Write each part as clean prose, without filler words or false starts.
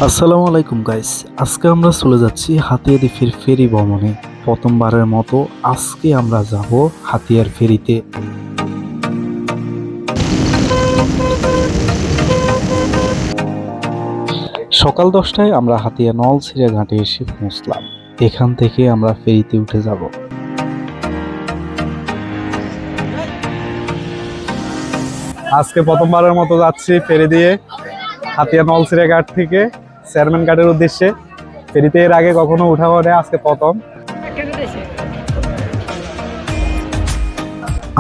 আসসালামু আলাইকুম গাইস। আজকে আমরা চলে যাচ্ছি হাতিয়ারদ্বীপের ফেরি ভ্রমণে। প্রথমবারের মতো আজকে আমরা যাব হাতিয়ার ফেরিতে। সকাল 10টায় আমরা হাতিয়া নলছিড়া ঘাটে এসে পৌঁছলাম। এখান থেকে আমরা ফেরিতে উঠে যাব। আজকে প্রথমবারের মতো যাচ্ছি ফেরি দিয়ে হাতিয়া নলছিড়া ঘাট থেকে চেয়ারম্যান ঘাটের উদ্দেশ্যে। ফেরিতে এর আগে কখনো উঠা হয় আজকে প্রথম।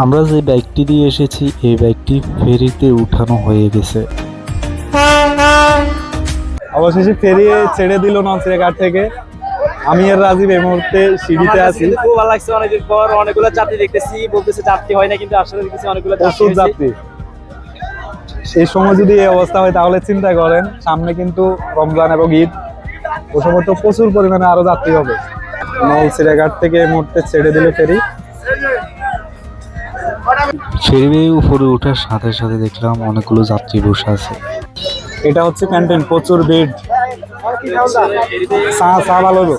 আমরা যে বাইকটি দিয়ে এসেছি এই বাইকটি ফেরিতে উঠানো হয়ে গেছে। অবশেষে ফেরি ছেড়ে দিল নলছিড়া ঘাট থেকে। আমি আর রাজীব এই মুহূর্তে সিঁড়িতে আছি। খুব ভালো লাগছে, অনেকদিন পর অনেকগুলো যাত্রী দেখতেছি। বলতেছে যাত্রী হয় না, কিন্তু আসলে দেখতেছি অনেকগুলো প্রচুর যাত্রী। এই সময় যদি এই অবস্থা হয় তাহলে চিন্তা করেন, সামনে কিন্তু রমজান এবং ঈদ, ওই সময় তো প্রচুর পরিমাণে আরো যাত্রী হবে। নলছিড়া ঘাট থেকে এই মুহূর্তে ছেড়ে দিল ফেরি। ফেরি বেয়ে উপরে ওঠার সাথে সাথে দেখলাম অনেকগুলো যাত্রী বসে আছে। এটা হচ্ছে ক্যান্টিন, প্রচুর ভিড়। চা ভালো হবে।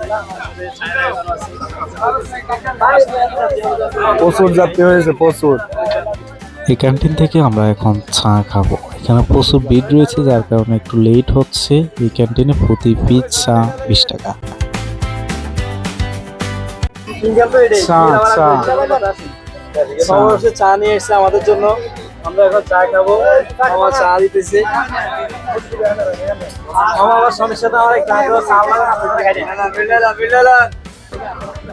প্রচুর যাত্রী হয়েছে, প্রচুর। এই ক্যান্টিন থেকে আমরা এখন চা খাবো। এখানে প্রচুর ভিড় রয়েছে, যার কারণে একটু লেট হচ্ছে। এই ক্যান্টিনে প্রতি পিস চা 20 টাকা। চা নিয়ে এসছে আমাদের জন্য, আমরা এখন চা খাবো। আমার চা দিতেছে আমার স্বামীর সাথে। আমার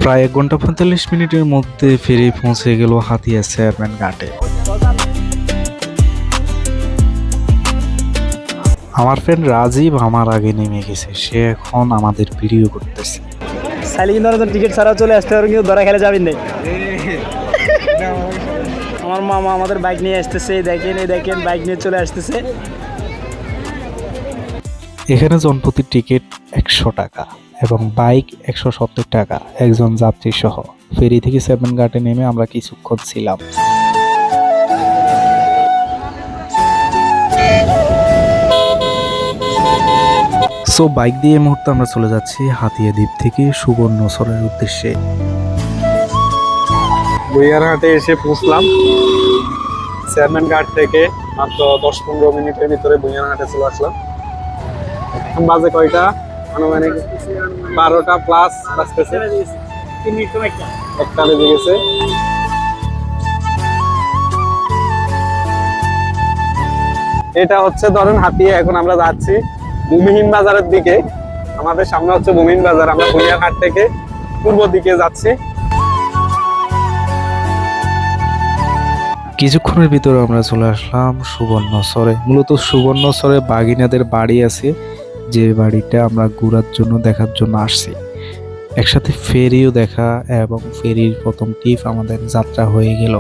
প্রায় 1 ঘন্টা 45 মিনিটের মধ্যে ফেরি পৌঁছে গেল হাতিয়া চেয়ারম্যান ঘাটে। আমার ফ্রেন্ড রাজীব আমার আগে নেমে গেছে, সে এখন আমাদের ভিডিও করতেছে। চাইলে কিন্তু টিকিট ছাড়াও চলে আসতে পারবেন, কিন্তু ধরা খেলে যাবেন না। আমার মামা আমাদের বাইক নিয়ে আসতেছে, দেখেন বাইক নিয়ে চলে আসতেছে। এখানে জনপ্রতি টিকিট 100 টাকা এবং বাইক 170 টাকা একজন যাত্রী সহ। ফেরি থেকে চেয়ারম্যান ঘাটে নেমে আমরা কিছুক্ষণ ছিলাম। সো বাইক দিয়ে এই মুহূর্তে আমরা চলে যাচ্ছি হাতিয়া দ্বীপ থেকে সুবর্ণচরের উদ্দেশ্যে। বুইয়ারহাটে এসে পৌঁছলাম। চেয়ারম্যান ঘাট থেকে মাত্র 10-15 মিনিটের ভিতরে বুইয়ারহাটে চলে আসলাম। এখন বাজে কয়টা? আনুমানিক 12টা প্লাস বাজতেছে। 1টা বেজে গেছে। এটা হচ্ছে ধরেন হাতিয়া। এখন আমরা যাচ্ছি ভূমিহীন বাজারের দিকে। আমাদের সামনে হচ্ছে ভূমিহীন বাজার। আমরা বুইয়ারহাট থেকে পূর্ব দিকে যাচ্ছি। কিছুক্ষণের ভিতরে আমরা চলে আসলাম সুবর্ণচরে। মূলত সুবর্ণচরে বাগিনাদের বাড়ি আছে, যে বাড়িটা আমরা ঘোরার জন্য দেখার জন্য আসছি। একসাথে ফেরিও দেখা এবং ফেরির প্রথম ট্রিপ আমাদের যাত্রা হয়ে গেল।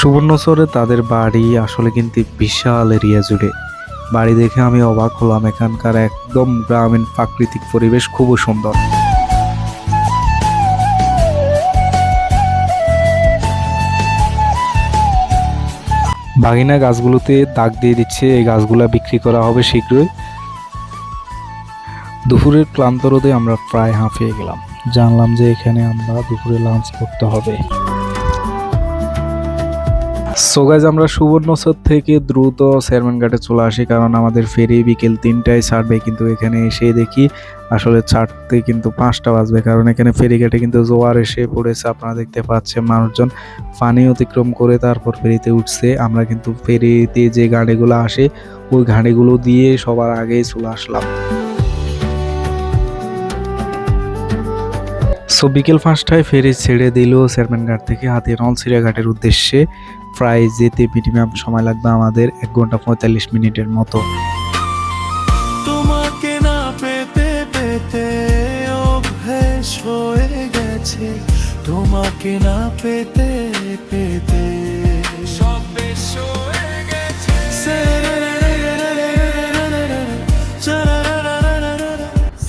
সুবর্ণচরে তাদের বাড়ি আসলে কিন্তু বিশাল এরিয়া জুড়ে। বাড়ি দেখে আমি অবাক হলাম। এখানকার একদম গ্রামীণ প্রাকৃতিক পরিবেশ খুবই সুন্দর। বাগিনা গাছগুলোতে দাগ দিয়ে দিচ্ছে, এই গাছগুলা বিক্রি করা হবে শীঘ্রই। দুপুরের ক্লান্ত রোদে আমরা প্রায় হাঁপিয়ে গেলাম। জানলাম যে এখানে আমরা দুপুরে লাঞ্চ করতে হবে। সো গাইস, আমরা সুবর্ণচর থেকে দ্রুত চেয়ারম্যান ঘাটে চলে আসি, কারণ আমাদের ফেরি বিকেল 3টায় ছাড়বে। কিন্তু এখানে এসে দেখি আসলে ছাড়তে কিন্তু 5টা বাজবে, কারণ এখানে ফেরিঘাটে কিন্তু জোয়ার এসে পড়েছে। আপনারা দেখতে পাচ্ছেন মানুষজন পানি অতিক্রম করে তারপর ফেরিতে উঠছে। আমরা কিন্তু ফেরিতে যে গাড়িগুলো আসে ওই গাড়িগুলো দিয়ে সবার আগেই চলে আসলাম। সো বিকেল 5টায় ফেরি ছেড়ে দিল চেয়ারম্যান ঘাট থেকে হাতিয়া নলছিড়া ঘাটের উদ্দেশ্যে। প্রায় যেতে মিনিমাম সময় লাগবে আমাদের 1 ঘন্টা 45 মিনিটের মতো। তোমাকে না পেতে পেতে অভ্যেস হয়ে গেছে, তোমাকে না পেতে পেতে সব বেশ হয়ে গেছে।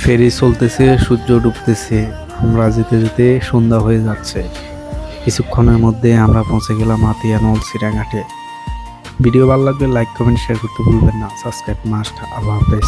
ফেরি চলতেছে, সূর্য ডুবতেছে, আমরা যেতে যেতে সন্ধ্যা হয়ে যাচ্ছে। কিছুক্ষণের মধ্যে আমরা পৌঁছে গেলাম হাতিয়া নলছিরা ঘাটে। ভিডিও ভালো লাগলে লাইক কমেন্ট শেয়ার করতে ভুলবেন না। Subscribe must. আল্লাহ হাফেজ।